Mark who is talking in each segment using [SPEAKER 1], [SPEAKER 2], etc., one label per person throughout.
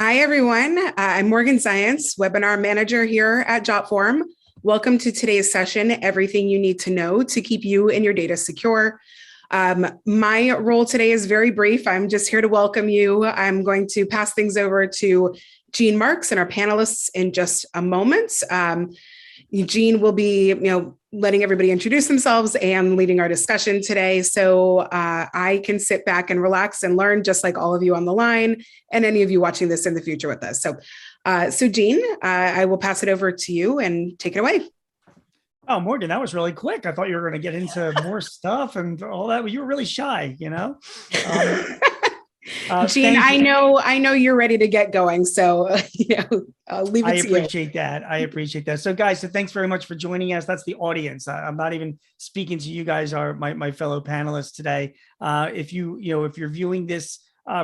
[SPEAKER 1] Hi, everyone. I'm Morgan Science, webinar manager here at Jotform. Welcome to today's session, Everything You Need to Know to Keep You and Your Data Secure. My role today is very brief. I'm just here to welcome you. I'm going to pass things over to Gene Marks and our panelists in just a moment. Gene will be, letting everybody introduce themselves and leading our discussion today. So I can sit back and relax and learn just like all of you on the line and any of you watching this in the future with us. So Gene, I will pass it over to you and take it away.
[SPEAKER 2] Oh, Morgan, that was really quick. I thought you were going to get into more stuff and all that. You were really shy,
[SPEAKER 1] Gene, I know you're ready to get going. So, I'll leave it to you.
[SPEAKER 2] I appreciate that. So guys, thanks very much for joining us. That's the audience. I'm not even speaking to you guys, are my fellow panelists today. If you're viewing this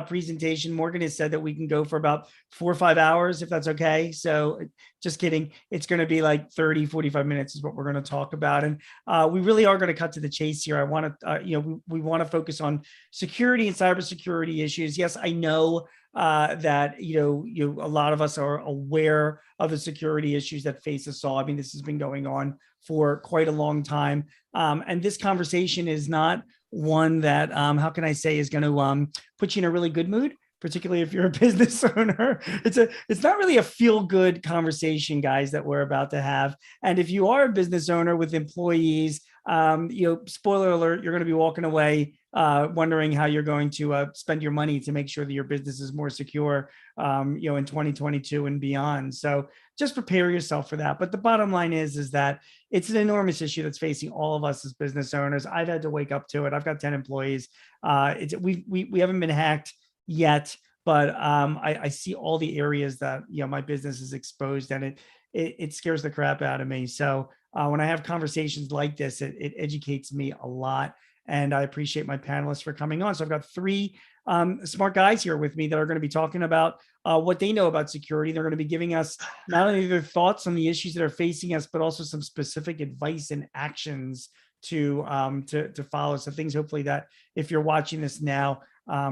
[SPEAKER 2] presentation, Morgan has said that we can go for about 4 or 5 hours, if that's okay. So just kidding. It's going to be like 30, 45 minutes is what we're going to talk about. And we really are going to cut to the chase here. I want to, we want to focus on security and cybersecurity issues. Yes, I know that, a lot of us are aware of the security issues that face us all. I mean, this has been going on for quite a long time. And this conversation is not one that, how can I say, is going to put you in a really good mood, particularly if you're a business owner. It's not really a feel-good conversation, guys, that we're about to have. And if you are a business owner with employees, spoiler alert, you're going to be walking away wondering how you're going to spend your money to make sure that your business is more secure, in 2022 and beyond. So just prepare yourself for that. But the bottom line is that it's an enormous issue that's facing all of us as business owners. I've had to wake up to it. I've got 10 employees. We haven't been hacked yet, but I see all the areas that my business is exposed, and it scares the crap out of me. So when I have conversations like this, it educates me a lot. And I appreciate my panelists for coming on. So I've got 3 smart guys here with me that are going to be talking about what they know about security. They're going to be giving us not only their thoughts on the issues that are facing us, but also some specific advice and actions to follow. So things hopefully that if you're watching this now,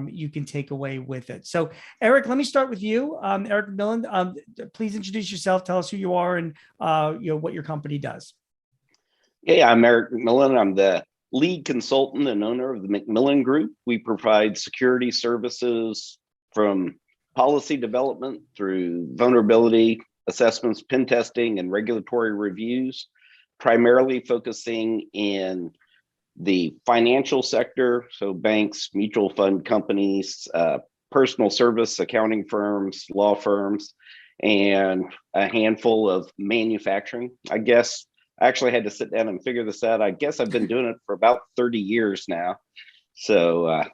[SPEAKER 2] you can take away with it. So Eric, let me start with you. Eric McMillan, please introduce yourself. Tell us who you are and what your company does.
[SPEAKER 3] Yeah, I'm Eric McMillan. I'm the lead consultant and owner of the McMillan Group. We provide security services from policy development through vulnerability assessments, pen testing, and regulatory reviews, primarily focusing in the financial sector, so banks, mutual fund companies, personal service accounting firms, law firms, and a handful of manufacturing. I actually had to sit down and figure this out. I guess I've been doing it for about 30 years now. So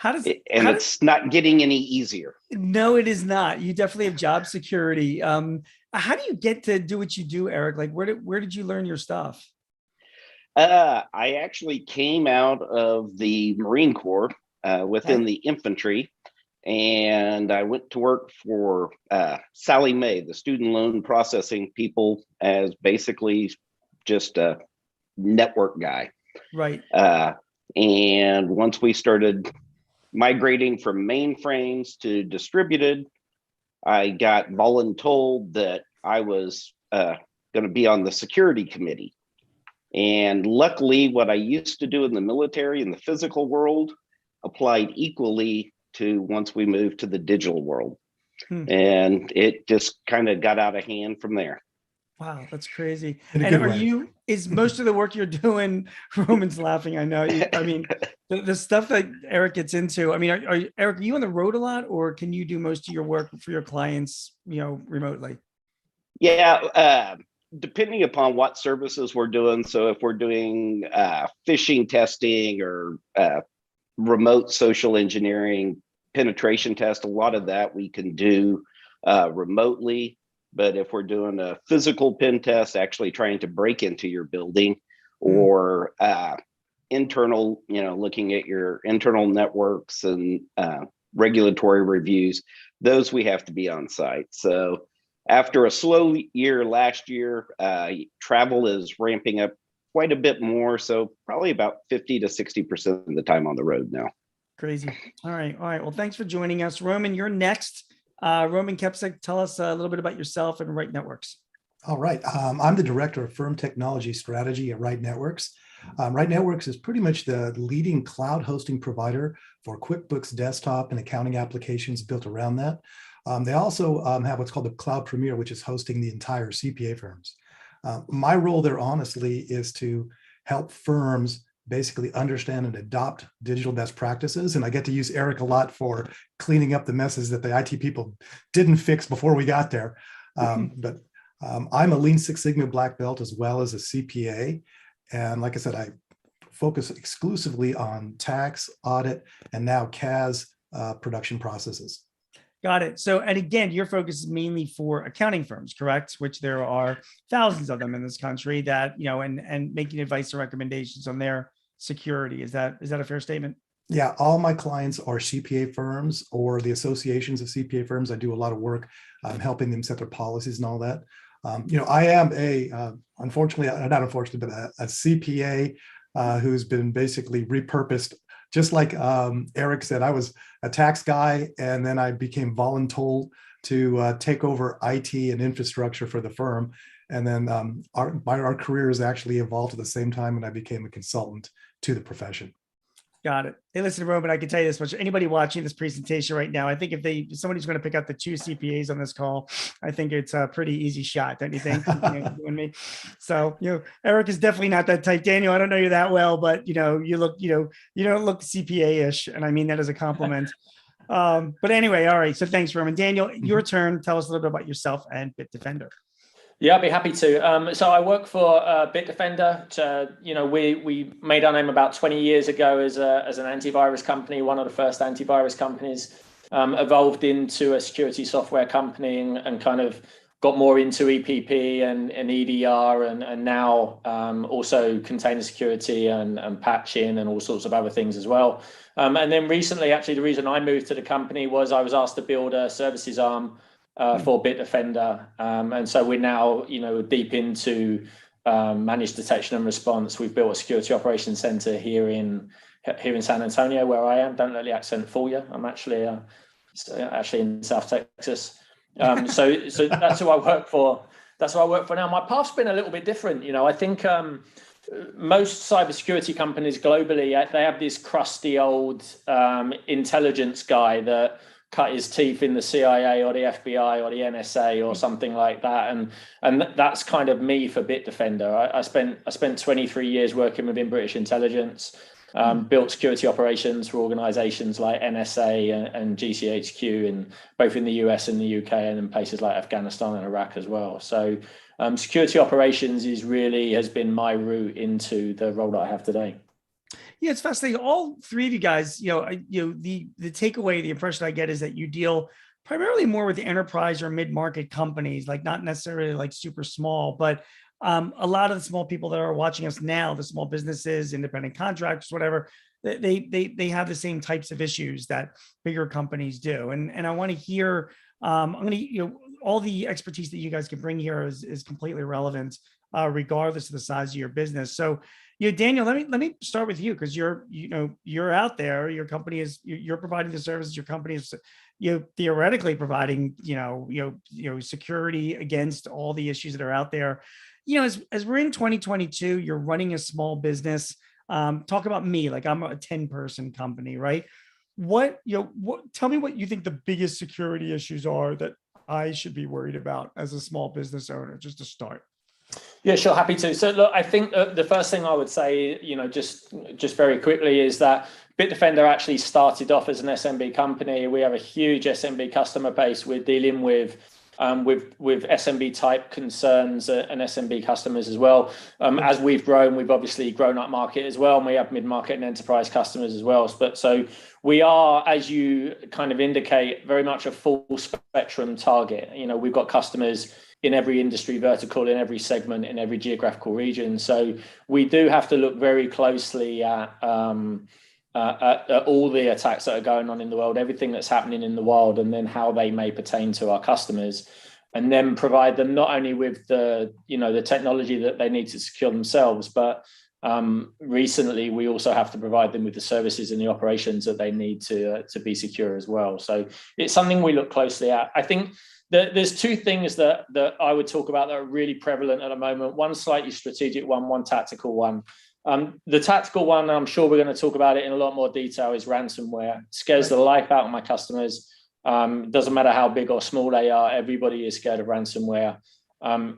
[SPEAKER 3] it's not getting any easier.
[SPEAKER 2] No, it is not. You definitely have job security. How do you get to do what you do, Eric? Like, where did you learn your stuff?
[SPEAKER 3] I actually came out of the Marine Corps within the infantry, and I went to work for Sallie Mae, the student loan processing people, as basically just a network guy.
[SPEAKER 2] Right.
[SPEAKER 3] And once we started migrating from mainframes to distributed, I got voluntold that I was going to be on the security committee. And luckily, what I used to do in the military, in the physical world, applied equally to once we moved to the digital world. And it just kind of got out of hand from there.
[SPEAKER 2] Wow, that's crazy. And is most of the work you're doing, Roman's laughing, I know. The stuff that Eric gets into, Eric, are you on the road a lot, or can you do most of your work for your clients, remotely?
[SPEAKER 3] Yeah, depending upon what services we're doing. So if we're doing phishing testing or remote social engineering, penetration test, a lot of that we can do remotely. But if we're doing a physical pen test, actually trying to break into your building, or internal, looking at your internal networks and regulatory reviews, those we have to be on site. So after a slow year last year, travel is ramping up quite a bit more. So probably about 50 to 60% of the time on the road now.
[SPEAKER 2] Crazy. All right. Well, thanks for joining us. Roman, you're next. Roman Kepsek, tell us a little bit about yourself and Right Networks.
[SPEAKER 4] All right. I'm the director of firm technology strategy at Right Networks. Right Networks is pretty much the leading cloud hosting provider for QuickBooks desktop and accounting applications built around that. They also have what's called the Cloud Premier, which is hosting the entire CPA firms. My role there, honestly, is to help firms basically understand and adopt digital best practices. And I get to use Eric a lot for cleaning up the messes that the IT people didn't fix before we got there. But I'm a Lean Six Sigma black belt as well as a CPA. And like I said, I focus exclusively on tax, audit, and now CAS production processes.
[SPEAKER 2] Got it. So, and again, your focus is mainly for accounting firms, correct? Which there are thousands of them in this country that, and making advice or recommendations on their security. Is that a fair statement?
[SPEAKER 4] Yeah, all my clients are CPA firms or the associations of CPA firms. I do a lot of work helping them set their policies and all that. I am unfortunately, not unfortunately, but a CPA who's been basically repurposed. Just like Eric said, I was a tax guy, and then I became voluntold to take over IT and infrastructure for the firm. And then our careers actually evolved at the same time, and I became a consultant to the profession.
[SPEAKER 2] Got it. Hey, listen, Roman, I can tell you this much. Anybody watching this presentation right now, I think if somebody's going to pick up the two CPAs on this call, I think it's a pretty easy shot, don't you think? You and me. So, Eric is definitely not that type. Daniel, I don't know you that well, but you look, you don't look CPA-ish, and I mean that as a compliment. But anyway, all right. So thanks, Roman. Daniel, your turn. Tell us a little bit about yourself and Bitdefender.
[SPEAKER 5] Yeah, I'd be happy to. So I work for Bitdefender. We made our name about 20 years ago as an antivirus company, one of the first antivirus companies, evolved into a security software company and kind of got more into EPP and EDR and now also container security and patching and all sorts of other things as well. And then recently, actually, the reason I moved to the company was I was asked to build a services arm for Bitdefender, and so we're now deep into managed detection and response. We've built a security operations center here in San Antonio, where I am. Don't let the accent fool you. I'm actually in South Texas. So that's who I work for. That's who I work for now. My path's been a little bit different. I think most cybersecurity companies globally, they have this crusty old intelligence guy that cut his teeth in the CIA or the FBI or the NSA or something like that, and that's kind of me for Bitdefender. I spent 23 years working within British intelligence, built security operations for organizations like NSA and GCHQ in both in the US and the UK and in places like Afghanistan and Iraq as well. So security operations has been my route into the role that I have today.
[SPEAKER 2] Yeah, it's fascinating. All three of you guys, the takeaway, the impression I get is that you deal primarily more with the enterprise or mid-market companies, like not necessarily like super small, but a lot of the small people that are watching us now, the small businesses, independent contractors, whatever, they have the same types of issues that bigger companies do. And I want to hear, all the expertise that you guys can bring here is completely relevant, regardless of the size of your business. So, Daniel, let me start with you, because you're out there. Your company you're providing the services. Your company is theoretically providing security against all the issues that are out there. As we're in 2022, you're running a small business. Talk about me, like I'm a 10-person company, right? Tell me what you think the biggest security issues are that I should be worried about as a small business owner, just to start.
[SPEAKER 5] Yeah, sure. Happy to. So look, I think the first thing I would say, just very quickly, is that Bitdefender actually started off as an SMB company. We have a huge SMB customer base. We're dealing with SMB type concerns and SMB customers as well. As we've grown, we've obviously grown up market as well, and we have mid-market and enterprise customers as well. But so we are, as you kind of indicate, very much a full spectrum target. We've got customers in every industry vertical, in every segment, in every geographical region. So we do have to look very closely at all the attacks that are going on in the world, everything that's happening in the wild, and then how they may pertain to our customers, and then provide them not only with the technology that they need to secure themselves, but recently we also have to provide them with the services and the operations that they need to be secure as well. So it's something we look closely at. I think there's two things that I would talk about that are really prevalent at the moment. One slightly strategic one tactical one. The tactical one, I'm sure we're going to talk about it in a lot more detail, is ransomware. It scares the life out of my customers. Doesn't matter how big or small they are, everybody is scared of ransomware.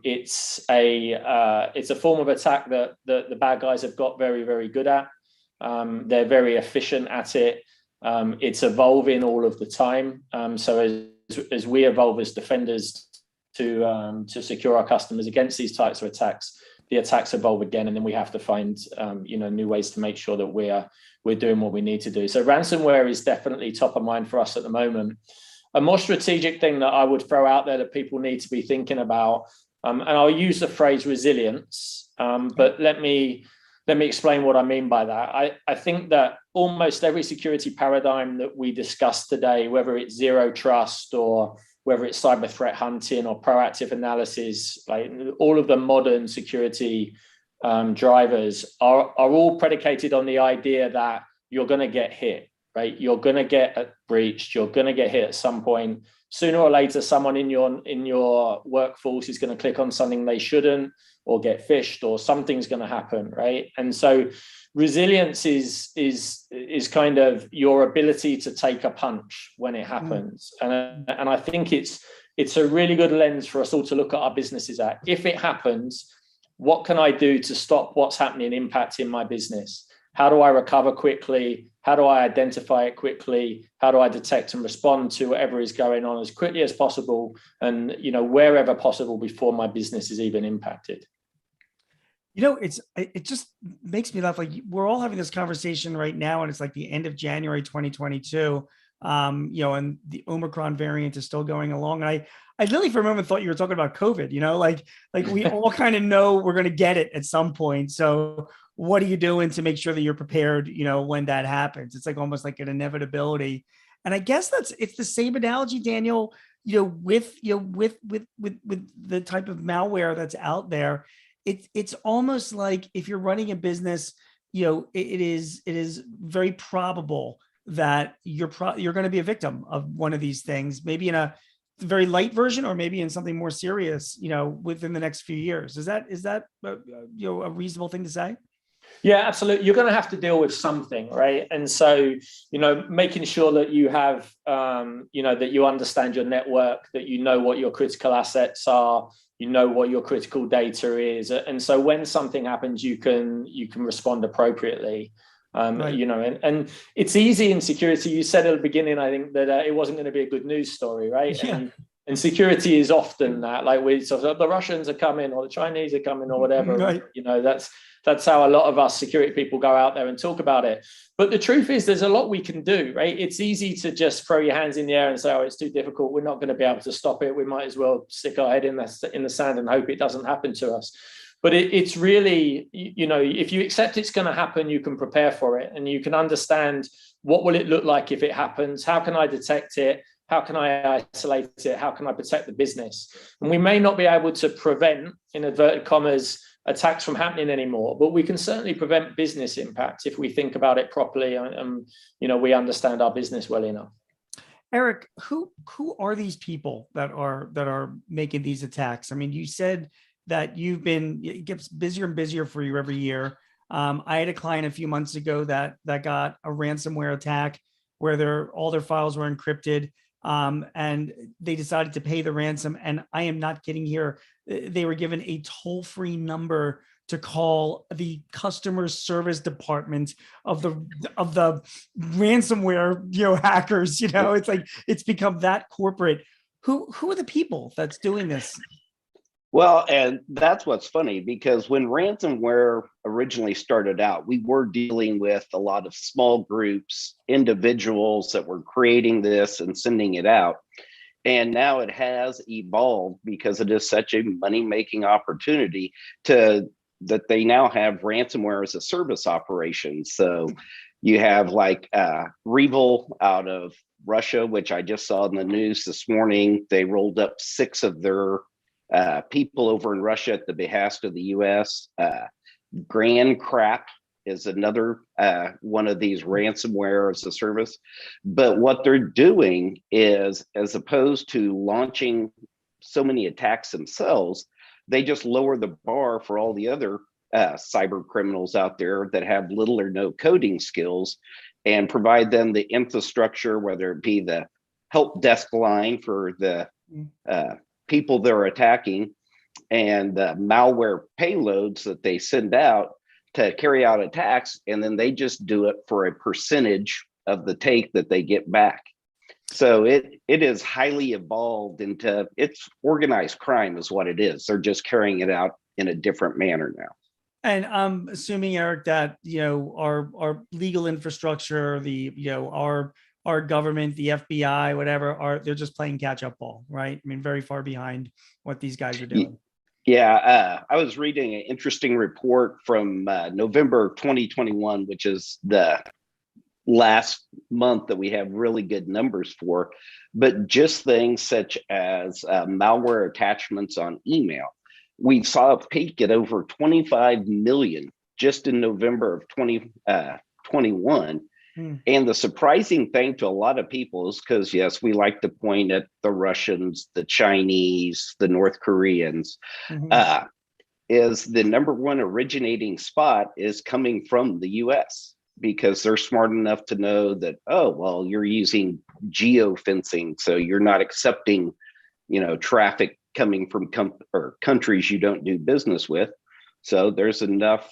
[SPEAKER 5] It's a form of attack that the bad guys have got very, very good at. They're very efficient at it. It's evolving all of the time. So as we evolve as defenders to secure our customers against these types of attacks, the attacks evolve again, and then we have to find new ways to make sure that we're doing what we need to do. So ransomware is definitely top of mind for us at the moment. A more strategic thing that I would throw out there that people need to be thinking about, and I'll use the phrase resilience, but let me explain what I mean by that. I think that almost every security paradigm that we discuss today, whether it's zero trust or whether it's cyber threat hunting or proactive analysis, like all of the modern security drivers are all predicated on the idea that you're going to get hit. Right, you're going to get breached. You're going to get hit at some point. Sooner or later, someone in your workforce is going to click on something they shouldn't, or get phished, or something's going to happen. Right, and so resilience is kind of your ability to take a punch when it happens. And I think it's a really good lens for us all to look at our businesses at. If it happens, what can I do to stop what's happening impacting my business? How do I recover quickly? How do I identify it quickly? How do I detect and respond to whatever is going on as quickly as possible, and wherever possible before my business is even impacted?
[SPEAKER 2] It just makes me laugh. Like, we're all having this conversation right now, and it's like the end of January 2022. And the Omicron variant is still going along. And I literally for a moment thought you were talking about COVID. Like we all kind of know we're going to get it at some point. So what are you doing to make sure that you're prepared, when that happens? It's like almost like an inevitability. And I guess it's the same analogy, Daniel, with the type of malware that's out there. It's almost like if you're running a business, it is very probable that you're going to be a victim of one of these things, maybe in a very light version, or maybe in something more serious, within the next few years. Is that a reasonable thing to say?
[SPEAKER 5] Yeah, absolutely. You're going to have to deal with something, right? And so, making sure that you have, that you understand your network, that you know what your critical assets are, what your critical data is, and so when something happens, you can respond appropriately. Right. And it's easy in security. You said at the beginning, I think, that it wasn't going to be a good news story, right? Yeah. And security is often that, like, the Russians are coming, or the Chinese are coming, or whatever. Right. That's how a lot of us security people go out there and talk about it. But the truth is, there's a lot we can do, right? It's easy to just throw your hands in the air and say, oh, it's too difficult. We're not going to be able to stop it. We might as well stick our head in the sand and hope it doesn't happen to us. But it's really, if you accept it's going to happen, you can prepare for it, and you can understand what will it look like if it happens? How can I detect it? How can I isolate it? How can I protect the business? And we may not be able to prevent, in inverted commas, attacks from happening anymore, but we can certainly prevent business impact if we think about it properly and we understand our business well enough.
[SPEAKER 2] Eric, who are these people that are making these attacks? I mean, you said that it gets busier and busier for you every year. I had a client a few months ago that got a ransomware attack where all their files were encrypted, and they decided to pay the ransom. And I am not kidding here. They were given a toll-free number to call the customer service department of the ransomware, hackers. It's like it's become that corporate. Who are the people that's doing this?
[SPEAKER 3] Well, and that's what's funny, because when ransomware originally started out, we were dealing with a lot of small groups, individuals that were creating this and sending it out. And now it has evolved because it is such a money-making opportunity that they now have ransomware as a service operation. So you have like Revil out of Russia, which I just saw in the news this morning. They rolled up 6 of their people over in Russia at the behest of the US. Grand Crap is another one of these ransomware as a service. But what they're doing is, as opposed to launching so many attacks themselves, they just lower the bar for all the other cyber criminals out there that have little or no coding skills, and provide them the infrastructure, whether it be the help desk line for the people they're attacking, and the malware payloads that they send out to carry out attacks, and then they just do it for a percentage of the take that they get back. So it is highly evolved into, it's organized crime is what it is. They're just carrying it out in a different manner now.
[SPEAKER 2] And I'm assuming, Eric, that our legal infrastructure, our government, the FBI, whatever, they're just playing catch up ball, right? I mean, very far behind what these guys are doing.
[SPEAKER 3] Yeah, I was reading an interesting report from November 2021, which is the last month that we have really good numbers for, but just things such as malware attachments on email. We saw a peak at over 25 million just in November of 2021. And the surprising thing to a lot of people is, because yes, we like to point at the Russians, the Chinese, the North Koreans, is the number one originating spot is coming from the US, because they're smart enough to know that, oh, well, you're using geofencing, so you're not accepting, traffic coming from countries you don't do business with. So there's enough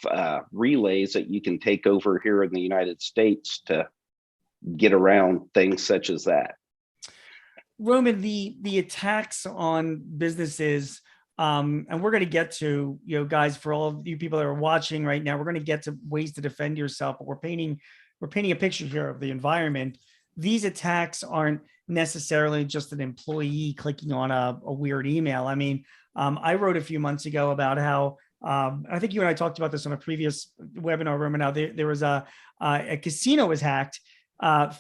[SPEAKER 3] relays that you can take over here in the United States to get around things such as that.
[SPEAKER 2] Roman, the attacks on businesses, and we're going to get to, guys, for all of you people that are watching right now, we're going to get to ways to defend yourself, but we're painting a picture here of the environment. These attacks aren't necessarily just an employee clicking on a weird email. I mean, I wrote a few months ago about how, I think you and I talked about this on a previous webinar, Roman. Now there was a casino was hacked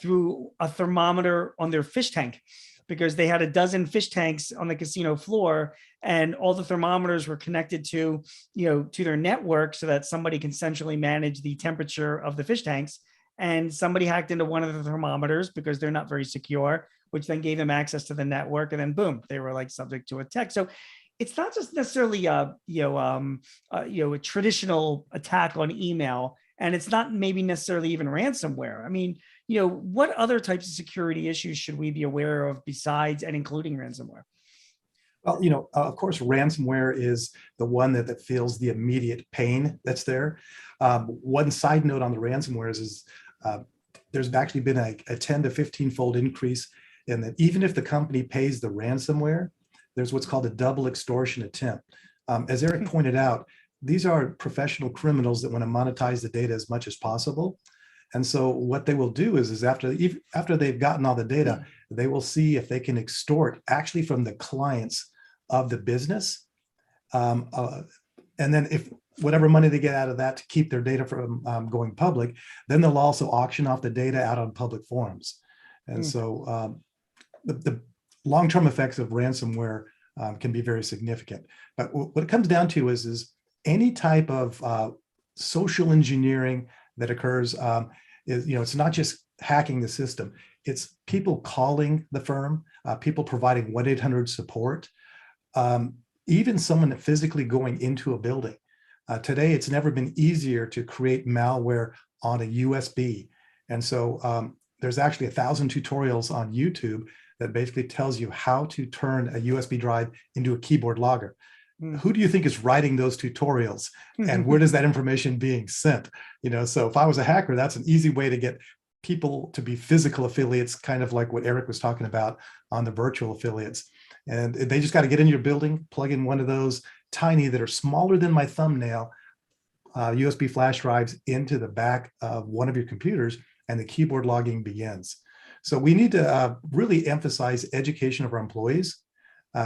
[SPEAKER 2] through a thermometer on their fish tank, because they had a dozen fish tanks on the casino floor, and all the thermometers were connected to their network, so that somebody can centrally manage the temperature of the fish tanks. And somebody hacked into one of the thermometers, because they're not very secure, which then gave them access to the network, and then boom, they were like subject to attack. So it's not just necessarily a traditional attack on email, and it's not maybe necessarily even ransomware. I mean, what other types of security issues should we be aware of besides and including ransomware?
[SPEAKER 4] Well, of course, ransomware is the one that feels the immediate pain that's there. One side note on the ransomwares is there's actually been a 10 to 15-fold increase in that. Even if the company pays the ransomware, there's what's called a double extortion attempt. As Eric pointed out, these are professional criminals that want to monetize the data as much as possible. And so what they will do is after they've gotten all the data, they will see if they can extort actually from the clients of the business. And then if whatever money they get out of that to keep their data from going public, then they'll also auction off the data out on public forums. And so the long-term effects of ransomware can be very significant. But what it comes down to is any type of social engineering that occurs is, it's not just hacking the system. It's people calling the firm, people providing 1-800 support, even someone physically going into a building. Today, it's never been easier to create malware on a USB. And so there's actually 1,000 tutorials on YouTube that basically tells you how to turn a USB drive into a keyboard logger. Who do you think is writing those tutorials, and where does that information being sent? So if I was a hacker, that's an easy way to get people to be physical affiliates, kind of like what Eric was talking about on the virtual affiliates. And they just got to get in your building, plug in one of those tiny that are smaller than my thumbnail USB flash drives into the back of one of your computers, and the keyboard logging begins. So we need to really emphasize education of our employees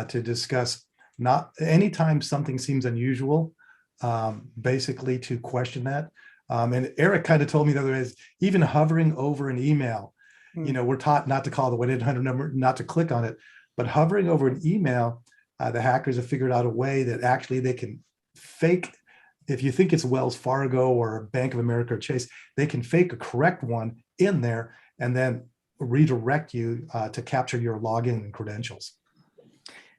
[SPEAKER 4] to discuss, not anytime something seems unusual, basically to question that. And Eric kind of told me the other day, even hovering over an email, we're taught not to call the 1-800 number, not to click on it, but hovering over an email, the hackers have figured out a way that actually they can fake if you think it's Wells Fargo or Bank of America or Chase, they can fake a correct one in there and then redirect you to capture your login and credentials.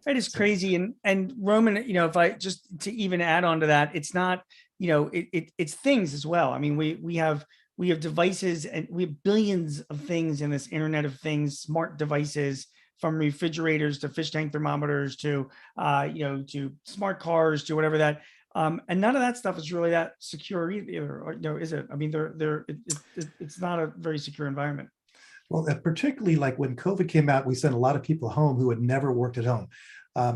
[SPEAKER 2] It is crazy. And Roman, if I just to even add on to that, it's not, it's things as well. I mean, we have devices, and we have billions of things in this Internet of Things, smart devices, from refrigerators to fish tank thermometers to to smart cars to whatever that. And none of that stuff is really that secure either, or, is it? I mean, it's not a very secure environment.
[SPEAKER 4] Well, particularly like when COVID came out, we sent a lot of people home who had never worked at home.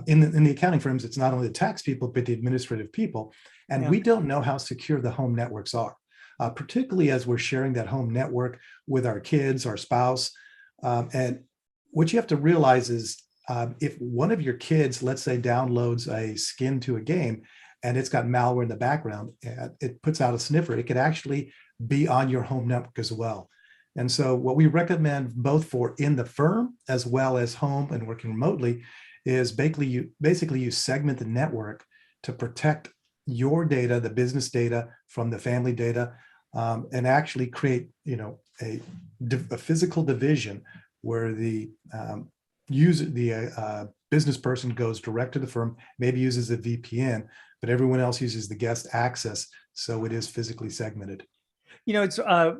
[SPEAKER 4] In the accounting firms, it's not only the tax people, but the administrative people. And we don't know how secure the home networks are, particularly as we're sharing that home network with our kids, our spouse. And what you have to realize is if one of your kids, let's say, downloads a skin to a game and it's got malware in the background, it puts out a sniffer, it could actually be on your home network as well. And so what we recommend both for in the firm as well as home and working remotely is basically you segment the network to protect your data, the business data, from the family data, and actually create a physical division where the business person goes direct to the firm, maybe uses a VPN, but everyone else uses the guest access, so it is physically segmented.
[SPEAKER 2] It's we're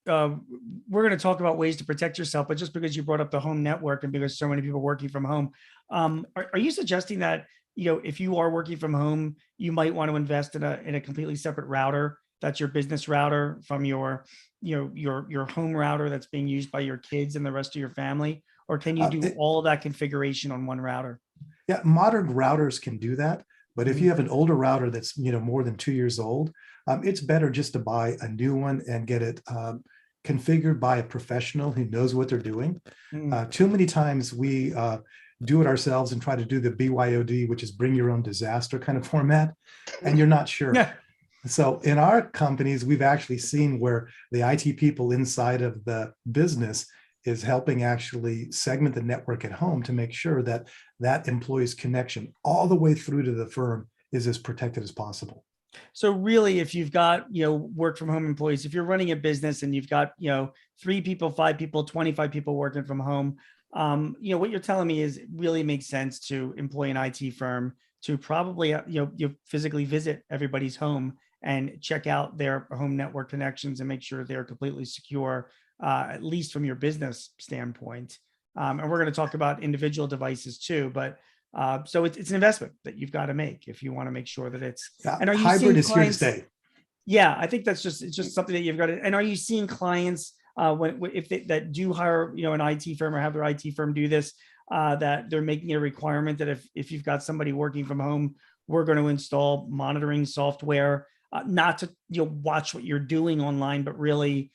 [SPEAKER 2] going to talk about ways to protect yourself, but just because you brought up the home network and because so many people are working from home, are you suggesting that if you are working from home, you might want to invest in a completely separate router that's your business router from your home router that's being used by your kids and the rest of your family, or can you do all of that configuration on one router?
[SPEAKER 4] Yeah, modern routers can do that. But if you have an older router that's more than 2 years old, it's better just to buy a new one and get it configured by a professional who knows what they're doing. Too many times we do it ourselves and try to do the BYOD, which is bring your own disaster kind of format, and you're not sure.
[SPEAKER 2] Yeah.
[SPEAKER 4] So in our companies, we've actually seen where the IT people inside of the business is helping actually segment the network at home to make sure that that employee's connection all the way through to the firm is as protected as possible.
[SPEAKER 2] So really, if you've got, work from home employees, if you're running a business and you've got, 3 people, 5 people, 25 people working from home, what you're telling me is it really makes sense to employ an IT firm to probably, you physically visit everybody's home and check out their home network connections and make sure they're completely secure, at least from your business standpoint. And we're going to talk about individual devices too, but so it's an investment that you've got to make if you want to make sure that it's. And are you
[SPEAKER 4] hybrid is
[SPEAKER 2] clients,
[SPEAKER 4] here to stay?
[SPEAKER 2] Yeah, I think it's just something that you've got to. And are you seeing clients if that do hire an IT firm or have their IT firm do this, that they're making it a requirement that if you've got somebody working from home, we're going to install monitoring software, not to watch what you're doing online, but really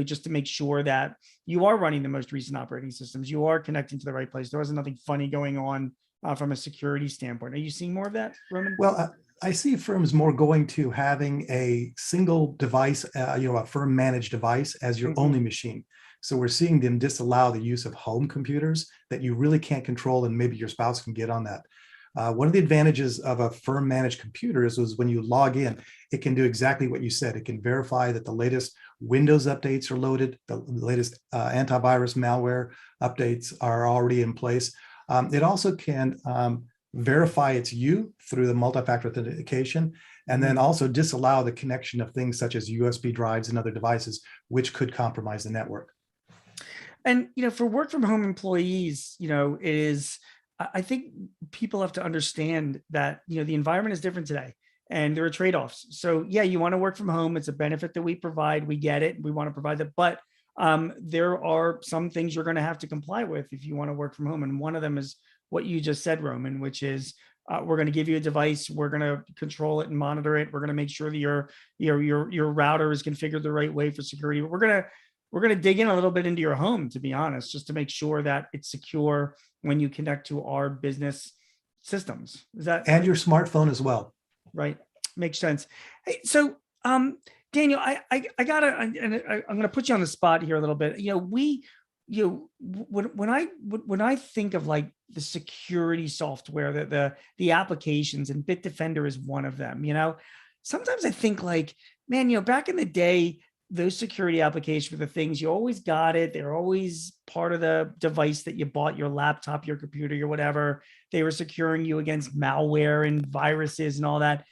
[SPEAKER 2] just to make sure that you are running the most recent operating systems, you are connecting to the right place. There wasn't nothing funny going on from a security standpoint. Are you seeing more of that, Roman?
[SPEAKER 4] Well, I see firms more going to having a single device, a firm managed device as your only machine. So we're seeing them disallow the use of home computers that you really can't control, and maybe your spouse can get on that. One of the advantages of a firm managed computer is when you log in, it can do exactly what you said. It can verify that the latest Windows updates are loaded, the latest antivirus malware updates are already in place. It also can verify it's you through the multi-factor authentication, and then also disallow the connection of things such as USB drives and other devices, which could compromise the network.
[SPEAKER 2] And, for work from home employees, it is, I think people have to understand that, the environment is different today and there are trade-offs. So yeah, you want to work from home. It's a benefit that we provide. We get it. We want to provide that. But there are some things you're going to have to comply with if you want to work from home. And one of them is what you just said, Roman, which is we're going to give you a device. We're going to control it and monitor it. We're going to make sure that your router is configured the right way for security. But we're going to dig in a little bit into your home, to be honest, just to make sure that it's secure when you connect to our business systems. Is that
[SPEAKER 4] and your smartphone as well? Right.
[SPEAKER 2] Makes sense. Hey, so Daniel, I'm going to put you on the spot here a little bit. When I think of like the security software, the applications, and Bitdefender is one of them. sometimes I think like, man, back in the day, those security applications were the things you always got it. They're always part of the device that you bought, your laptop, your computer, your whatever. They were securing you against malware and viruses and all that.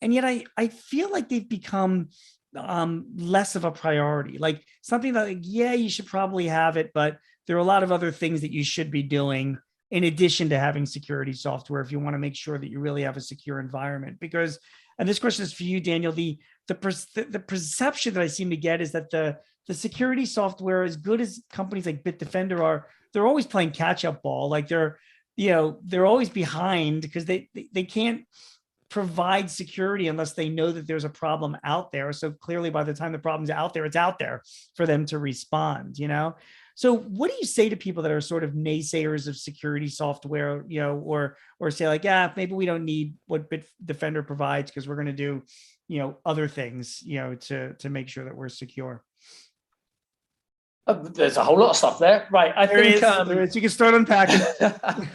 [SPEAKER 2] And yet I feel like they've become less of a priority, like something that, like, yeah, you should probably have it, but there are a lot of other things that you should be doing in addition to having security software if you want to make sure that you really have a secure environment. Because, and this question is for you, Daniel, the perception that I seem to get is that the security software, as good as companies like Bitdefender are, they're always playing catch up ball. Like they're always behind because they can't provide security unless they know that there's a problem out there. So clearly by the time the problem's out there, it's out there for them to respond, So what do you say to people that are sort of naysayers of security software, or say like, yeah, maybe we don't need what Bitdefender provides because we're going to do, other things, to make sure that we're secure?
[SPEAKER 5] There's a whole lot of stuff there, right?
[SPEAKER 2] There is. You can start unpacking.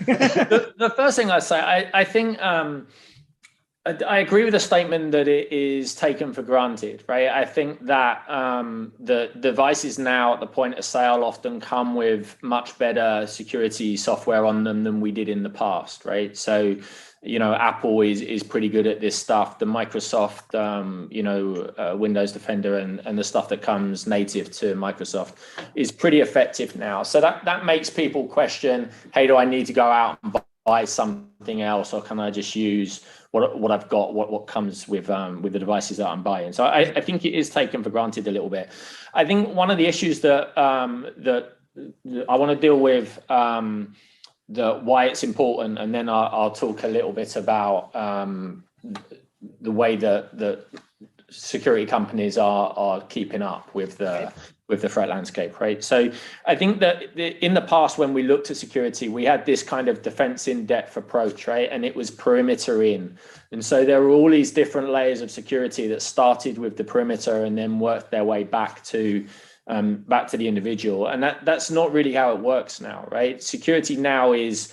[SPEAKER 5] the first thing I say, I think I agree with the statement that it is taken for granted, right? I think that the devices now at the point of sale often come with much better security software on them than we did in the past, right? So, Apple is pretty good at this stuff. The Microsoft, Windows Defender and the stuff that comes native to Microsoft is pretty effective now. So that makes people question, hey, do I need to go out and buy something else, or can I just use what I've got, what comes with the devices that I'm buying? So I think it is taken for granted a little bit. I think one of the issues that I want to deal with, why it's important, and then I'll talk a little bit about the way that security companies are keeping up with the threat landscape, right? So I think that in the past, when we looked at security, we had this kind of defense in depth approach, right? And it was perimeter in. And so there were all these different layers of security that started with the perimeter and then worked their way back to the individual. And that's not really how it works now, right? Security now is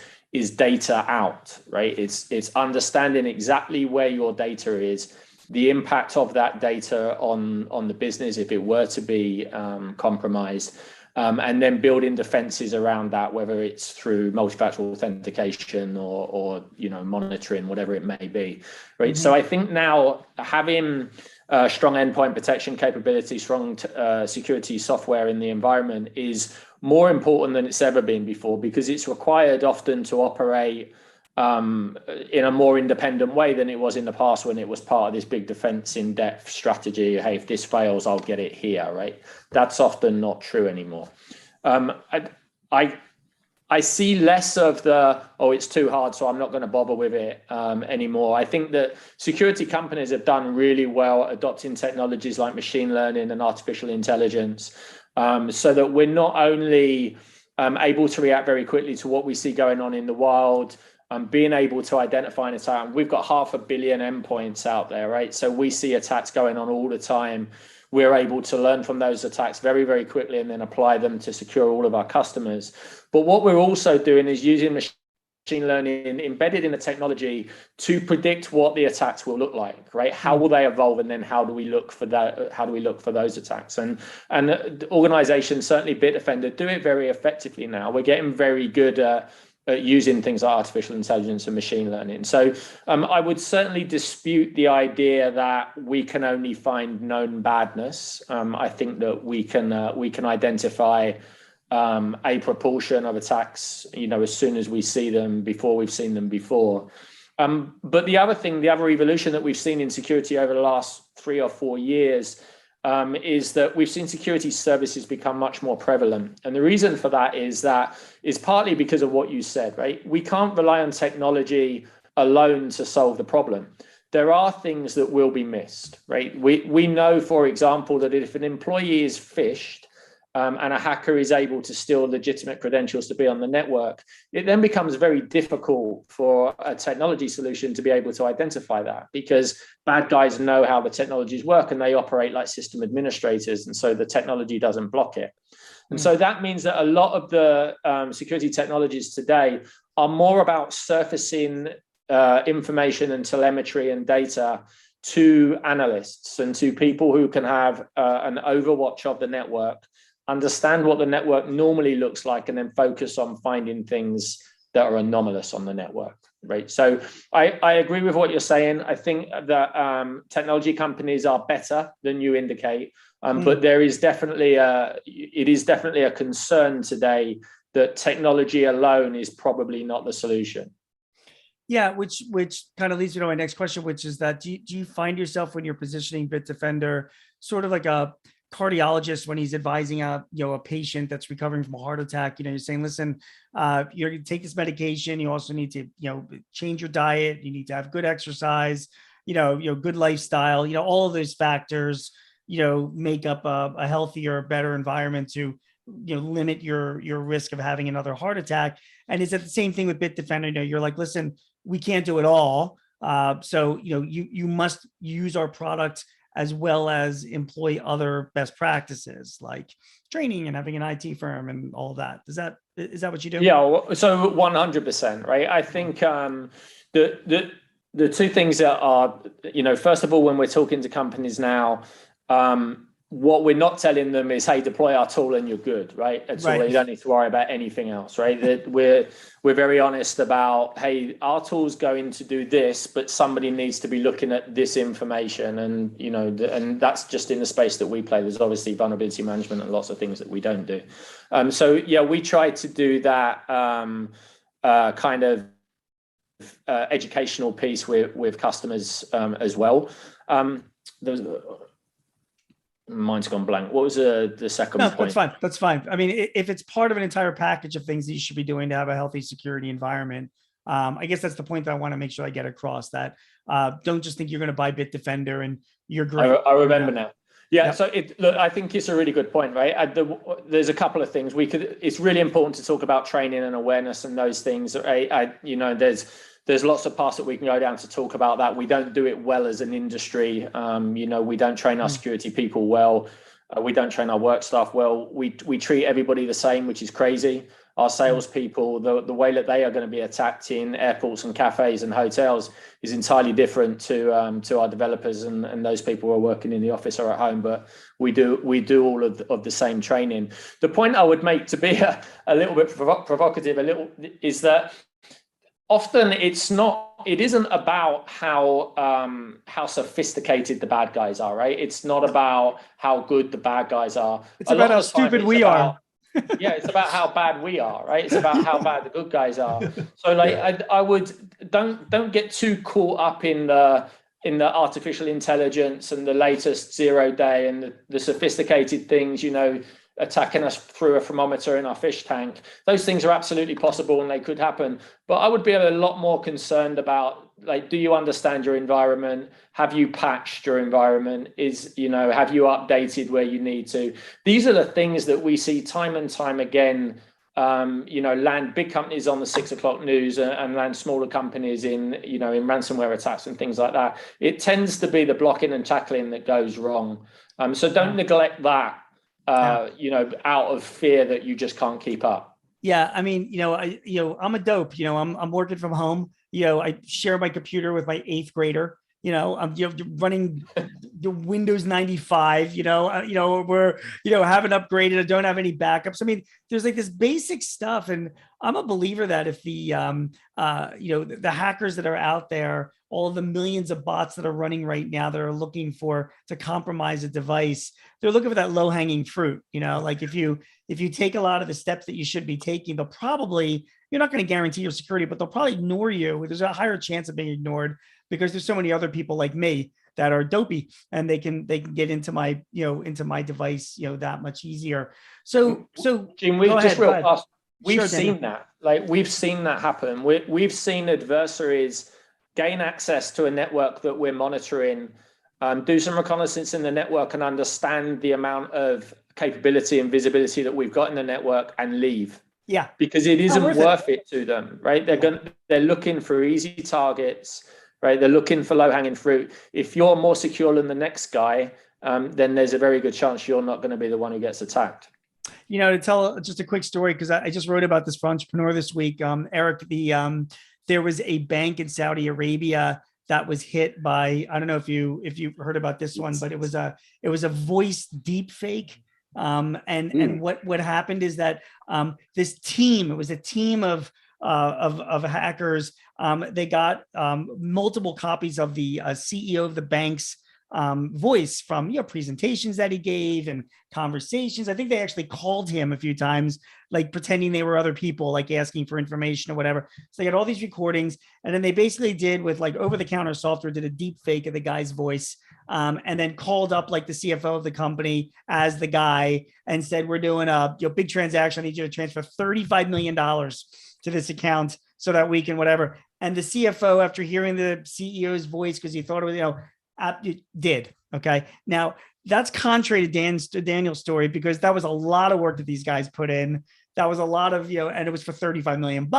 [SPEAKER 5] data out, right? It's understanding exactly where your data is, the impact of that data on the business if it were to be compromised, and then building defenses around that, whether it's through multi-factor authentication or monitoring, whatever it may be, right? So I think now having strong endpoint protection capability, strong security software in the environment is more important than it's ever been before, because it's required often to operate in a more independent way than it was in the past, when it was part of this big defense in depth strategy. Hey, if this fails, I'll get it here, right? That's often not true anymore. I see less of it's too hard, so I'm not going to bother with it anymore. I think that security companies have done really well adopting technologies like machine learning and artificial intelligence, so that we're not only able to react very quickly to what we see going on in the wild, being able to identify an attack. We've got 500 million endpoints out there, right? So we see attacks going on all the time. We're able to learn from those attacks very, very quickly and then apply them to secure all of our customers. But what we're also doing is using machine learning embedded in the technology to predict what the attacks will look like, right? How will they evolve, and then how do we look for that? How do we look for those attacks? And organizations, certainly Bitdefender, do it very effectively now. We're getting very good at using things like artificial intelligence and machine learning. So I would certainly dispute the idea that we can only find known badness. I think that we can identify a proportion of attacks, as soon as we see them, before we've seen them before. But the other evolution that we've seen in security over the last 3 or 4 years is that we've seen security services become much more prevalent. And the reason for that is partly because of what you said, right? We can't rely on technology alone to solve the problem. There are things that will be missed, right? We know, for example, that if an employee is phished, and a hacker is able to steal legitimate credentials to be on the network, it then becomes very difficult for a technology solution to be able to identify that, because bad guys know how the technologies work and they operate like system administrators, and so the technology doesn't block it. And so that means that a lot of the security technologies today are more about surfacing information and telemetry and data to analysts and to people who can have an overwatch of the network, understand what the network normally looks like, and then focus on finding things that are anomalous on the network, right? So I agree with what you're saying. I think that technology companies are better than you indicate, but there is definitely it is definitely a concern today that technology alone is probably not the solution.
[SPEAKER 2] Yeah, which kind of leads me to my next question, which is that do you find yourself when you're positioning Bitdefender sort of like a cardiologist when he's advising a patient that's recovering from a heart attack? You're saying, listen, you're going to take this medication. You also need to change your diet. You need to have good exercise. Good lifestyle. All of those factors make up a healthier, better environment to limit your risk of having another heart attack. And it's the same thing with Bitdefender. You're like, listen, we can't do it all. So you must use our product as well as employ other best practices like training and having an IT firm and all that. Is that what you do?
[SPEAKER 5] Yeah, so 100%, right? I think the two things that are, first of all, when we're talking to companies now, what we're not telling them is, hey, deploy our tool and you're good, right? That's all. You don't need to worry about anything else, right? That we're very honest about, hey, our tool's going to do this, but somebody needs to be looking at this information, and and that's just in the space that we play. There's obviously vulnerability management and lots of things that we don't do. So yeah, we try to do that kind of educational piece with customers as well. Mine's gone blank. What was the second point?
[SPEAKER 2] That's fine. I mean, if it's part of an entire package of things that you should be doing to have a healthy security environment, I guess that's the point that I want to make sure I get across, that don't just think you're going to buy Bitdefender and you're great.
[SPEAKER 5] I remember now. Yeah. Yep. So look, I think it's a really good point, right? There's a couple of things it's really important to talk about training and awareness and those things. There's lots of paths that we can go down to talk about that. We don't do it well as an industry. We don't train our security people well. We don't train our work staff well. We treat everybody the same, which is crazy. Our salespeople, the way that they are going to be attacked in airports and cafes and hotels is entirely different to our developers and those people who are working in the office or at home. But we do all of the same training. The point I would make, to be a little bit provocative, is that often it isn't about how sophisticated the bad guys are, right? It's not about how good the bad guys are.
[SPEAKER 2] It's about how stupid we are.
[SPEAKER 5] Yeah, it's about how bad we are, right? It's about how bad the good guys are. So I would don't get too caught up in the artificial intelligence and the latest 0-day and the sophisticated things, attacking us through a thermometer in our fish tank. Those things are absolutely possible and they could happen. But I would be a lot more concerned about, do you understand your environment? Have you patched your environment? Have you updated where you need to? These are the things that we see time and time again, land big companies on the 6 o'clock news and land smaller companies in ransomware attacks and things like that. It tends to be the blocking and tackling that goes wrong. So don't neglect that. Out of fear that you just can't keep up.
[SPEAKER 2] Yeah, I mean, I'm a dope. I'm working from home. I share my computer with my 8th grader. I'm running the Windows 95. We're haven't upgraded. I don't have any backups. I mean, there's like this basic stuff, and I'm a believer that if the the hackers that are out there, all of the millions of bots that are running right now that are looking to compromise a device, they're looking for that low hanging fruit. Like if you take a lot of the steps that you should be taking, you're not going to guarantee your security, but they'll probably ignore you. There's a higher chance of being ignored because there's so many other people like me that are dopey and they can get into my device, that much easier. So
[SPEAKER 5] Jim, we've seen that. We've seen that happen. We've seen adversaries gain access to a network that we're monitoring, do some reconnaissance in the network and understand the amount of capability and visibility that we've got in the network and leave.
[SPEAKER 2] Yeah.
[SPEAKER 5] Because it isn't worth it to them, right? They're looking for easy targets, right? They're looking for low-hanging fruit. If you're more secure than the next guy, then there's a very good chance you're not going to be the one who gets attacked.
[SPEAKER 2] To tell just a quick story, because I just wrote about this for Entrepreneur this week, Eric, there was a bank in Saudi Arabia that was hit by, I don't know if you heard about this one, but it was a voice deep fake. And what happened is that this team, it was a team of hackers. They got multiple copies of the CEO of the bank's voice from presentations that he gave and conversations. I think they actually called him a few times, like pretending they were other people, like asking for information or whatever. So they got all these recordings, and then they basically did with like over-the-counter software, did a deep fake of the guy's voice, and then called up like the CFO of the company as the guy and said, "We're doing a big transaction. I need you to transfer $35 million to this account so that we can whatever." And the CFO, after hearing the CEO's voice, because he thought it was, did. Okay. Now that's contrary to Daniel's story, because that was a lot of work that these guys put in. That was a lot of, and it was for $35 million,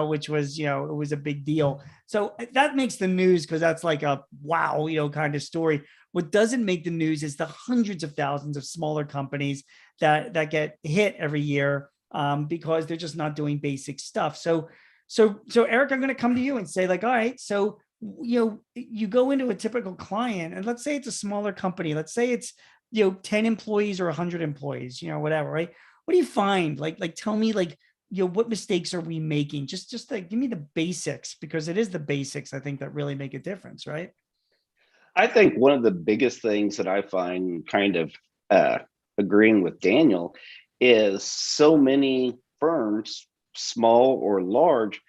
[SPEAKER 2] which was, it was a big deal. So that makes the news because that's like a wow, kind of story. What doesn't make the news is the hundreds of thousands of smaller companies that get hit every year because they're just not doing basic stuff. So Eric, I'm going to come to you and say like, all right, so you go into a typical client, and let's say it's a smaller company. Let's say it's 10 employees or 100 employees, whatever, right? What do you find? Like tell me, like, what mistakes are we making? Just like give me the basics, because it is the basics, I think, that really make a difference, right?
[SPEAKER 3] I think one of the biggest things that I find, kind of agreeing with Daniel, is so many firms, small or large,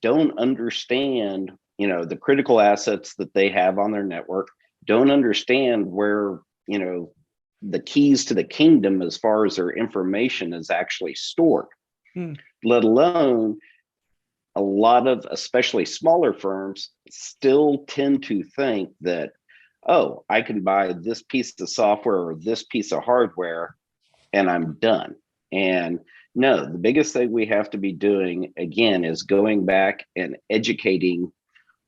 [SPEAKER 3] don't understand the critical assets that they have on their network, don't understand where, the keys to the kingdom as far as their information is actually stored, let alone a lot of, especially smaller firms, still tend to think that, oh, I can buy this piece of software or this piece of hardware and I'm done. And no, the biggest thing we have to be doing, again, is going back and educating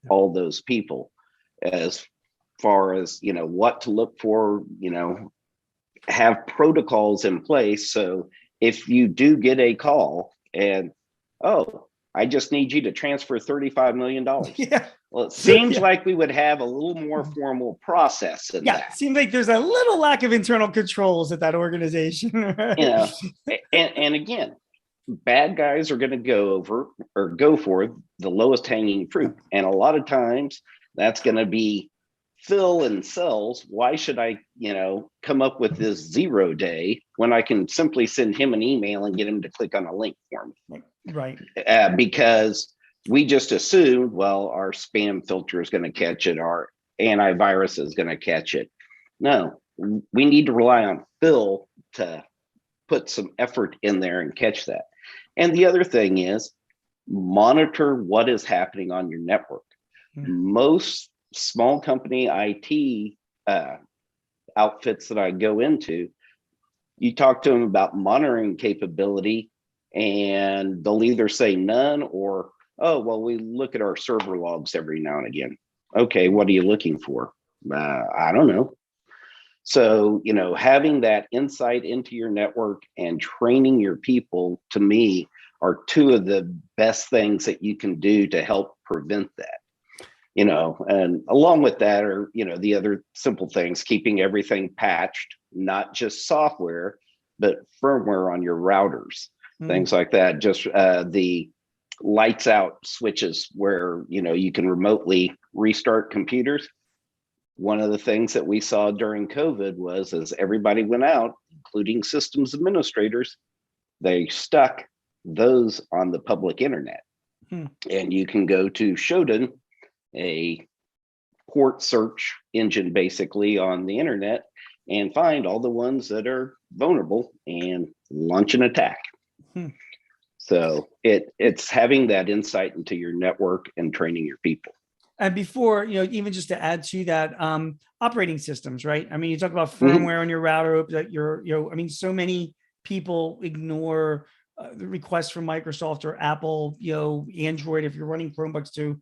[SPEAKER 3] all those people as far as what to look for, have protocols in place. So if you do get a call and, oh, I just need you to transfer $35 million.
[SPEAKER 2] Yeah.
[SPEAKER 3] Well, it seems like we would have a little more formal process in that.
[SPEAKER 2] It seems like there's a little lack of internal controls at that organization. Right?
[SPEAKER 3] And again, bad guys are going to go for the lowest hanging fruit. And a lot of times that's going to be fill and cells. Why should I, come up with this 0 day when I can simply send him an email and get him to click on a link for me?
[SPEAKER 2] Right.
[SPEAKER 3] Because we just assumed, well, our spam filter is going to catch it, our antivirus is going to catch it. No, we need to rely on Phil to put some effort in there and catch that. And the other thing is monitor what is happening on your network. Most small company IT outfits that I go into, you talk to them about monitoring capability, and they'll either say none or, oh, well, we look at our server logs every now and again. Okay, what are you looking for? I don't know. So, having that insight into your network and training your people, to me, are two of the best things that you can do to help prevent that. And along with that are, the other simple things, keeping everything patched, not just software, but firmware on your routers, things like that. Just the lights out switches where, you can remotely restart computers. One of the things that we saw during COVID was, as everybody went out, including systems administrators, they stuck those on the public internet. And you can go to Shodan, a port search engine basically on the internet, and find all the ones that are vulnerable and launch an attack. So it's having that insight into your network and training your people.
[SPEAKER 2] And before, even just to add to that, operating systems, right? I mean, you talk about firmware on your router, that so many people ignore the requests from Microsoft or Apple, Android, if you're running Chromebooks, to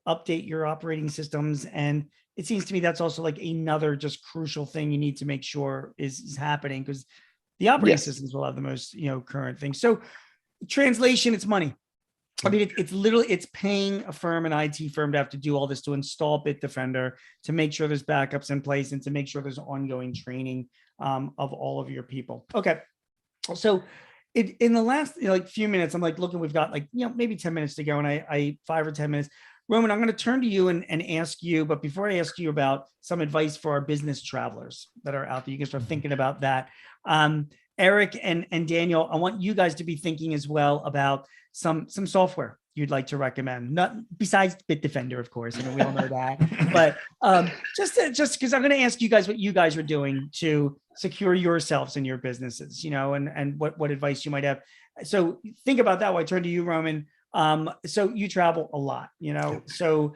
[SPEAKER 2] update your operating systems. And it seems to me that's also like another just crucial thing you need to make sure is happening, because the operating systems will have the most, current things. So translation, it's money. I mean, it's literally, it's paying a firm, an IT firm, to have to do all this, to install Bitdefender, to make sure there's backups in place, and to make sure there's ongoing training of all of your people. Okay. So in the last like few minutes, I'm like looking, we've got like, maybe 10 minutes to go, and I 5 or 10 minutes. Roman, I'm going to turn to you and ask you, but before I ask you about some advice for our business travelers that are out there, you can start thinking about that. Eric and Daniel, I want you guys to be thinking as well about some software you'd like to recommend, not besides Bitdefender, of course. I mean, we all know that, but just because I'm going to ask you guys what you guys are doing to secure yourselves and your businesses, and what advice you might have. So think about that while I turn to you, Roman. So you travel a lot, so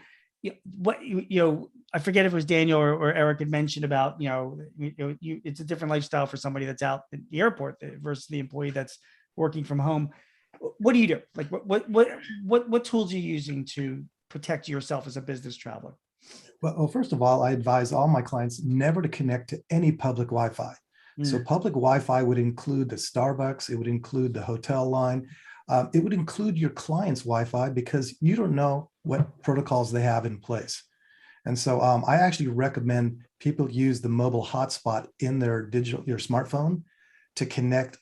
[SPEAKER 2] what, I forget if it was Daniel or Eric had mentioned about, it's a different lifestyle for somebody that's out at the airport versus the employee that's working from home. What do you do? Like what tools are you using to protect yourself as a business traveler?
[SPEAKER 4] Well, first of all, I advise all my clients never to connect to any public Wi-Fi. So public Wi-Fi would include the Starbucks, it would include the hotel line, it would include your client's Wi-Fi, because you don't know what protocols they have in place. And so I actually recommend people use the mobile hotspot in their smartphone to connect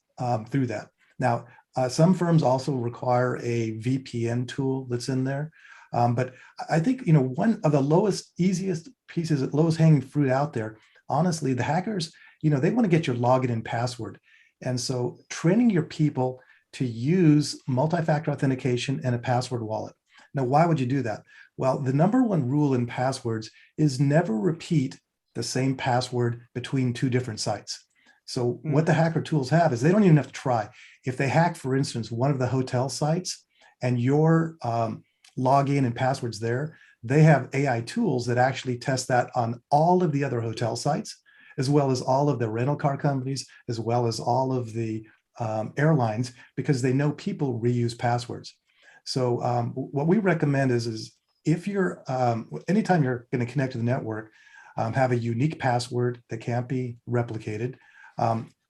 [SPEAKER 4] through that. Now, some firms also require a VPN tool that's in there. But I think, one of the easiest pieces, lowest hanging fruit out there, honestly, the hackers, they want to get your login and password. And so training your people to use multi-factor authentication and a password wallet. Now, why would you do that? Well, the number one rule in passwords is never repeat the same password between 2 different sites. So what the hacker tools have is they don't even have to try. If they hack, for instance, one of the hotel sites and your login and passwords there, they have AI tools that actually test that on all of the other hotel sites, as well as all of the rental car companies, as well as all of the airlines, because they know people reuse passwords. So what we recommend is if you're, anytime you're going to connect to the network, have a unique password that can't be replicated,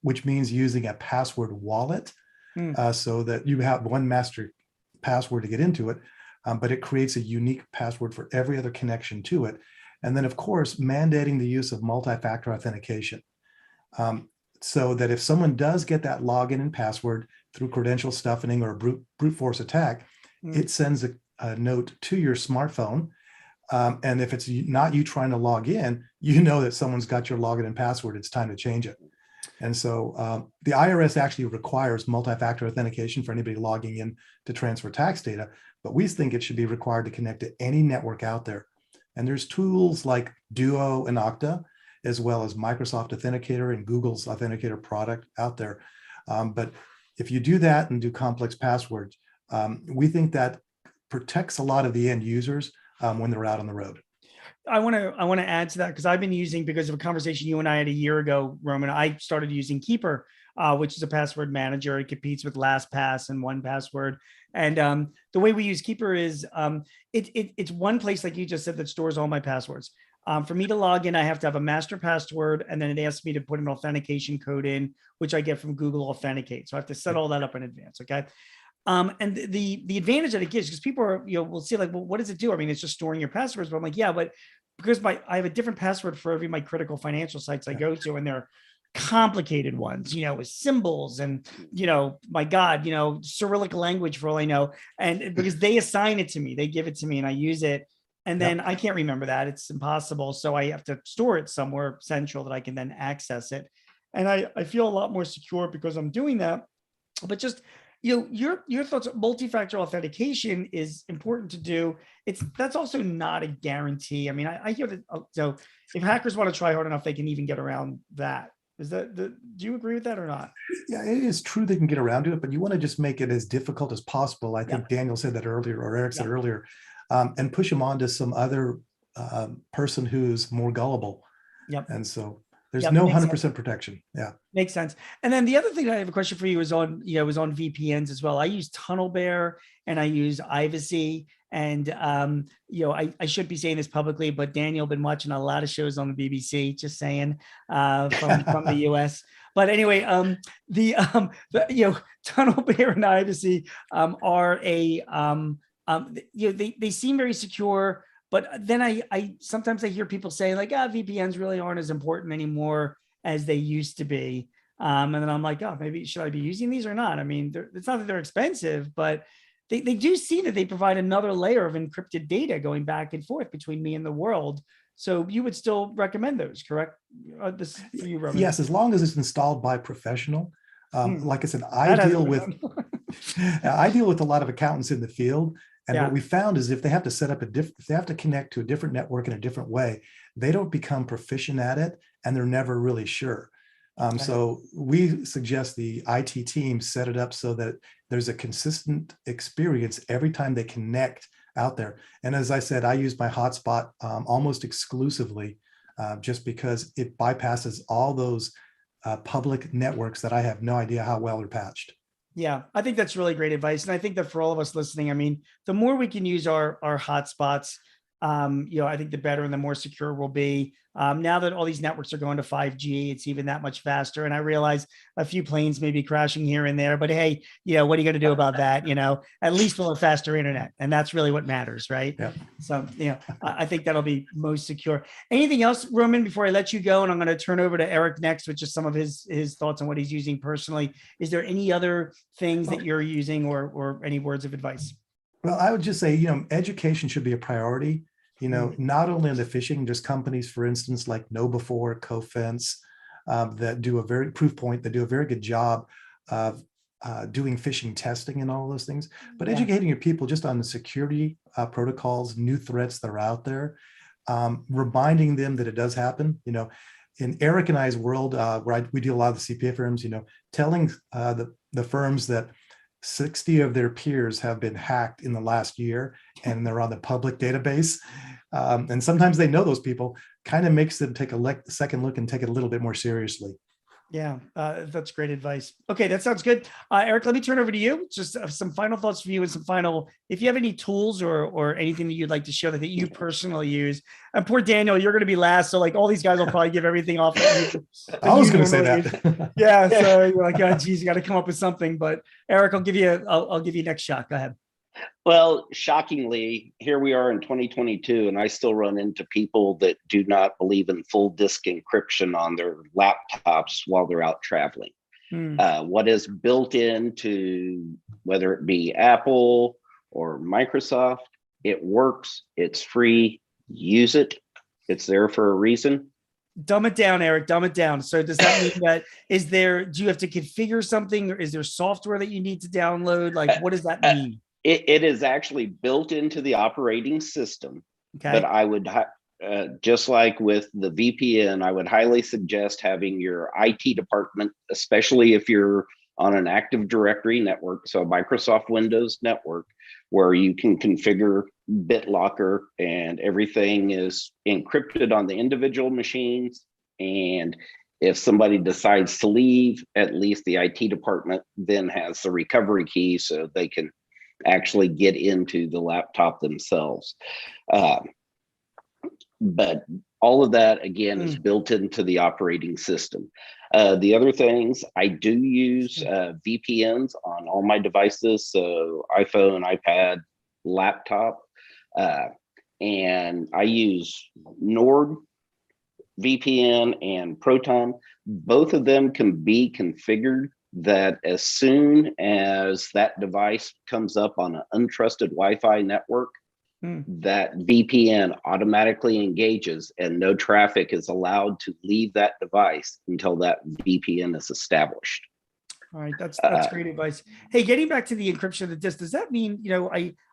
[SPEAKER 4] which means using a password wallet, so that you have one master password to get into it, but it creates a unique password for every other connection to it. And then, of course, mandating the use of multi-factor authentication, so that if someone does get that login and password through credential stuffing or a brute force attack, it sends a note to your smartphone. And if it's not you trying to log in, that someone's got your login and password, it's time to change it. And so the IRS actually requires multi-factor authentication for anybody logging in to transfer tax data, but we think it should be required to connect to any network out there. And there's tools like Duo and Okta, as well as Microsoft Authenticator and Google's Authenticator product out there. But if you do that and do complex passwords, we think that protects a lot of the end users when they're out on the road.
[SPEAKER 2] I want to add to that, because I've been using, because of a conversation you and I had a year ago, Roman, I started using Keeper, which is a password manager. It competes with LastPass and 1Password. And the way we use Keeper is it's one place, like you just said, that stores all my passwords. For me to log in, I have to have a master password, and then it asks me to put an authentication code in, which I get from Google Authenticate. So I have to set all that up in advance. Okay. And the advantage that it gives, because people are, will see like, well, what does it do? I mean, it's just storing your passwords, but I'm like, yeah, but because I have a different password for every my critical financial sites I go to, and they're complicated ones, with symbols and, my God, Cyrillic language for all I know. And because they assign it to me, they give it to me and I use it. And then I can't remember that. It's impossible. So I have to store it somewhere central that I can then access it. And I feel a lot more secure because I'm doing that. But just, your thoughts. Multi-factor authentication is important to do. That's also not a guarantee. I mean, I hear that. So if hackers want to try hard enough, they can even get around that. Do you agree with that or not?
[SPEAKER 4] Yeah, it is true they can get around to it, but you want to just make it as difficult as possible. I think Daniel said that earlier, or Eric said earlier, and push them on to some other person who's more gullible. And so there's no 100% protection.
[SPEAKER 2] Makes sense. And then the other thing I have a question for you is on VPNs as well. I use TunnelBear and I use Ivacy. And, I should be saying this publicly, but Daniel been watching a lot of shows on the BBC, just saying, from the US. But anyway, tunnel bear and privacy are they seem very secure, but then I sometimes I hear people say like, VPNs really aren't as important anymore as they used to be. And then I'm like, oh, maybe should I be using these or not? I mean, it's not that they're expensive, but they do see that they provide another layer of encrypted data going back and forth between me and the world. So you would still recommend those, correct? This for you, Roman?
[SPEAKER 4] Yes, as long as it's installed by a professional. Like I said, I deal with a lot of accountants in the field. And what we found is if they have to set up if they have to connect to a different network in a different way, they don't become proficient at it and they're never really sure. So we suggest the IT team set it up so that there's a consistent experience every time they connect out there. And as I said, I use my hotspot almost exclusively just because it bypasses all those public networks that I have no idea how well they're patched.
[SPEAKER 2] Yeah, I think that's really great advice. And I think that for all of us listening, I mean, the more we can use our hotspots, I think the better and the more secure we'll be. Now that all these networks are going to 5G, it's even that much faster. And I realize a few planes may be crashing here and there, but hey, what are you going to do about that? At least we'll have faster internet. And that's really what matters, right?
[SPEAKER 4] Yeah.
[SPEAKER 2] So, I think that'll be most secure. Anything else, Roman, before I let you go? And I'm going to turn over to Eric next, with just some of his thoughts on what he's using personally. Is there any other things that you're using or any words of advice?
[SPEAKER 4] Well, I would just say, education should be a priority. Not only in the phishing, there's companies, for instance, like KnowBe4, Cofense, that do a very Proofpoint, that do a very good job of doing phishing testing and all those things, but educating your people just on the security protocols, new threats that are out there, reminding them that it does happen. In Eric and I's world, where we deal a lot of the CPA firms, telling the firms that 60 of their peers have been hacked in the last year and they're on the public database. And sometimes they know those people, kind of makes them take a second look and take it a little bit more seriously.
[SPEAKER 2] Yeah, that's great advice. Okay, that sounds good. Eric, let me turn over to you. Just some final thoughts for you and some final, if you have any tools or anything that you'd like to share that you personally use. And poor Daniel, you're going to be last. So like all these guys will probably give everything off.
[SPEAKER 4] I was going to say that.
[SPEAKER 2] Yeah. So you're like, oh, geez, you got to come up with something. But Eric, I'll give you next shot. Go ahead.
[SPEAKER 3] Well, shockingly, here we are in 2022, and I still run into people that do not believe in full disk encryption on their laptops while they're out traveling. What is built into, whether it be Apple or Microsoft, it works, it's free, use it. It's there for a reason.
[SPEAKER 2] Dumb it down, Eric, dumb it down. So does that mean that do you have to configure something, or is there software that you need to download? Like, what does that mean?
[SPEAKER 3] It is actually built into the operating system. Okay. But I would, just like with the VPN, I would highly suggest having your IT department, especially if you're on an Active Directory network, so Microsoft Windows network, where you can configure BitLocker and everything is encrypted on the individual machines. And if somebody decides to leave, at least the IT department then has the recovery key so they can actually get into the laptop themselves. But all of that, again, is built into the operating system. The other things, I do use VPNs on all my devices, so iPhone, iPad, laptop, and I use Nord VPN and Proton. Both of them can be configured that as soon as that device comes up on an untrusted Wi-Fi network, that VPN automatically engages and no traffic is allowed to leave that device until that VPN is established.
[SPEAKER 2] All right, that's great advice. Hey, getting back to the encryption of the disk, does that mean,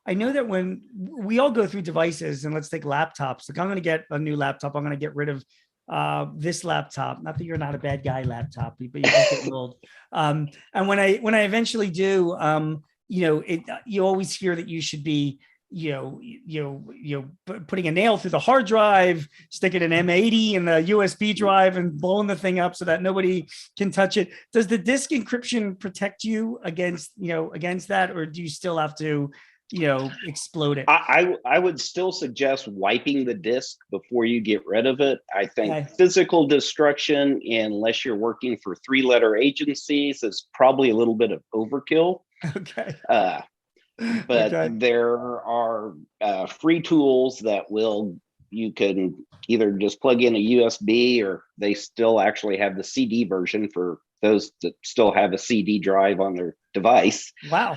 [SPEAKER 2] I know that when we all go through devices, and let's take laptops, like I'm going to get a new laptop, I'm going to get rid of this laptop, not that you're not a bad guy laptop, but you're just getting old. And when I eventually do, you always hear that you should be, putting a nail through the hard drive, sticking an M80 in the USB drive and blowing the thing up so that nobody can touch it. Does the disk encryption protect you against that? Or do you still have to explode it?
[SPEAKER 3] I would still suggest wiping the disk before you get rid of it. I think
[SPEAKER 2] Okay.
[SPEAKER 3] physical destruction, unless you're working for 3-letter agencies, is probably a little bit of overkill.
[SPEAKER 2] Okay.
[SPEAKER 3] But
[SPEAKER 2] Okay.
[SPEAKER 3] there are free tools that you can either just plug in a USB, or they still actually have the CD version for those that still have a CD drive on their device.
[SPEAKER 2] Wow.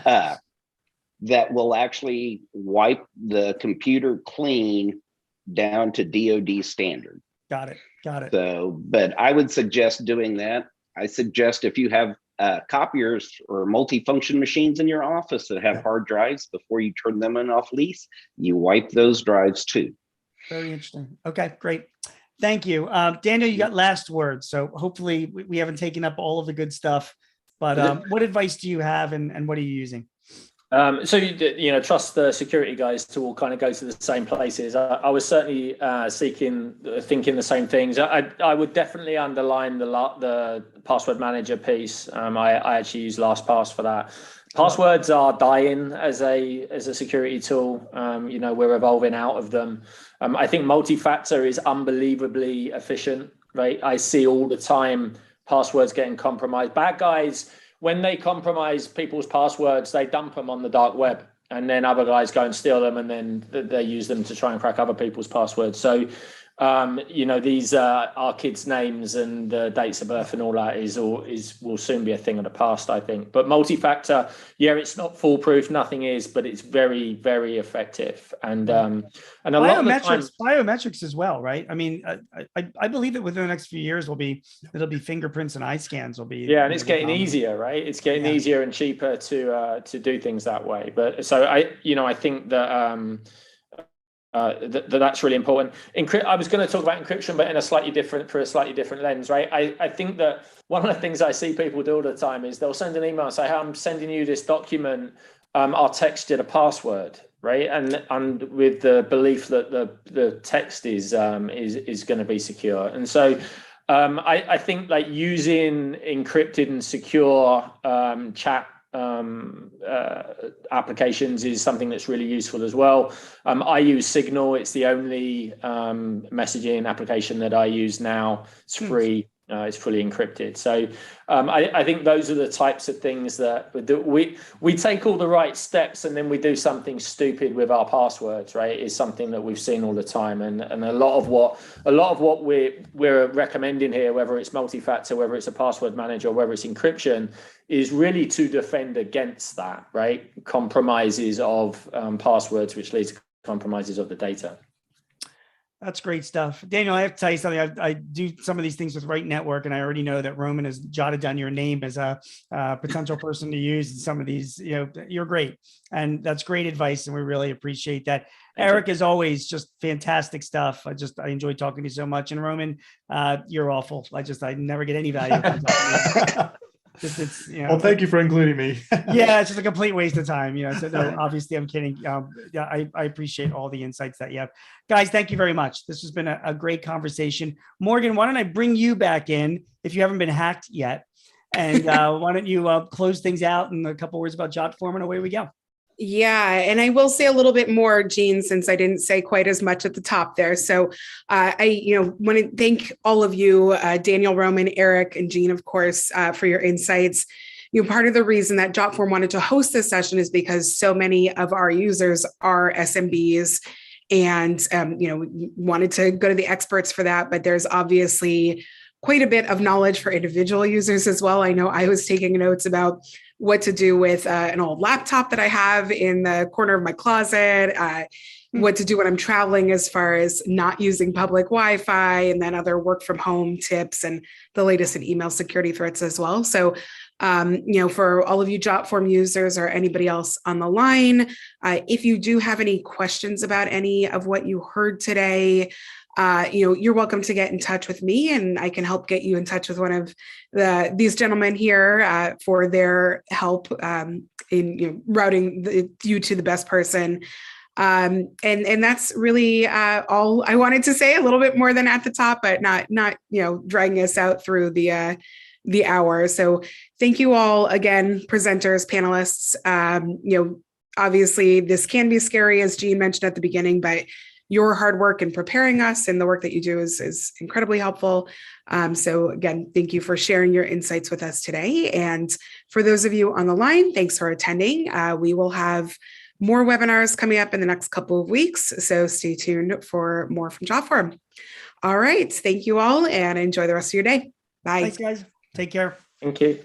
[SPEAKER 3] That will actually wipe the computer clean down to DoD standard.
[SPEAKER 2] Got it.
[SPEAKER 3] So, but I would suggest doing that. I suggest if you have copiers or multifunction machines in your office that have hard drives, before you turn them in off lease, you wipe those drives too.
[SPEAKER 2] Very interesting. Okay, great. Thank you. Daniel, you got last words. So hopefully we haven't taken up all of the good stuff, but what advice do you have, and what are you using?
[SPEAKER 5] So trust the security guys to all kind of go to the same places. I was certainly thinking the same things. I would definitely underline the password manager piece. I actually use LastPass for that. Passwords are dying as a security tool. We're evolving out of them. I think multi-factor is unbelievably efficient, right? I see all the time passwords getting compromised. Bad guys, when they compromise people's passwords, they dump them on the dark web, and then other guys go and steal them, and then they use them to try and crack other people's passwords. So, these our kids' names and dates of birth and all that will soon be a thing of the past, I think. But multi-factor, it's not foolproof, nothing is, but it's very, very effective. And a lot of the time,
[SPEAKER 2] biometrics as well, right? I mean, I believe that within the next few years it'll be fingerprints and eye scans will be.
[SPEAKER 5] And it's getting easier, right? It's getting easier and cheaper to do things that way. But so I think that. That's really important. I was going to talk about encryption, but through a slightly different lens, right? I think that one of the things I see people do all the time is they'll send an email and say, "Hey, I'm sending you this document. I'll text you the password," right? And with the belief that the text is going to be secure. And so I think like using encrypted and secure chat applications is something that's really useful as well. I use Signal. It's the only messaging application that I use now. It's free. It's fully encrypted. So I think those are the types of things that we take all the right steps, and then we do something stupid with our passwords, right? Is something that we've seen all the time, and a lot of what we're recommending here, whether it's multi-factor, whether it's a password manager, or whether it's encryption, is really to defend against that, right? Compromises of passwords, which leads to compromises of the data.
[SPEAKER 2] That's great stuff. Daniel, I have to tell you something. I do some of these things with Right Network, and I already know that Roman has jotted down your name as a potential person to use in some of these. You're great. And that's great advice, and we really appreciate that. Eric, as always, just fantastic stuff. I enjoy talking to you so much. And Roman, you're awful. I never get any value from talking to you.
[SPEAKER 4] Well, thank you for including me.
[SPEAKER 2] It's just a complete waste of time. So no, obviously I'm kidding. I appreciate all the insights that you have. Guys, thank you very much. This has been a great conversation. Morgan, why don't I bring you back in if you haven't been hacked yet? And why don't you close things out in a couple words about Jotform, and away we go.
[SPEAKER 1] Yeah, and I will say a little bit more, Gene, since I didn't say quite as much at the top there. So I want to thank all of you, Daniel, Roman, Eric, and Gene, of course, for your insights. Part of the reason that Jotform wanted to host this session is because so many of our users are SMBs, and wanted to go to the experts for that. But there's obviously quite a bit of knowledge for individual users as well. I know I was taking notes about what to do with an old laptop that I have in the corner of my closet, what to do when I'm traveling as far as not using public Wi-Fi, and then other work from home tips and the latest in email security threats as well. So, for all of you Jotform users or anybody else on the line, if you do have any questions about any of what you heard today, you're welcome to get in touch with me, and I can help get you in touch with one of these gentlemen here for their help in routing you to the best person. And that's really all I wanted to say. A little bit more than at the top, but not dragging us out through the hour. So thank you all again, presenters, panelists. Obviously, this can be scary, as Gene mentioned at the beginning, but your hard work in preparing us and the work that you do is incredibly helpful. So again, thank you for sharing your insights with us today. And for those of you on the line, thanks for attending. We will have more webinars coming up in the next couple of weeks. So stay tuned for more from Jotform. All right. Thank you all and enjoy the rest of your day. Bye.
[SPEAKER 2] Thanks, guys. Take care.
[SPEAKER 5] Thank you.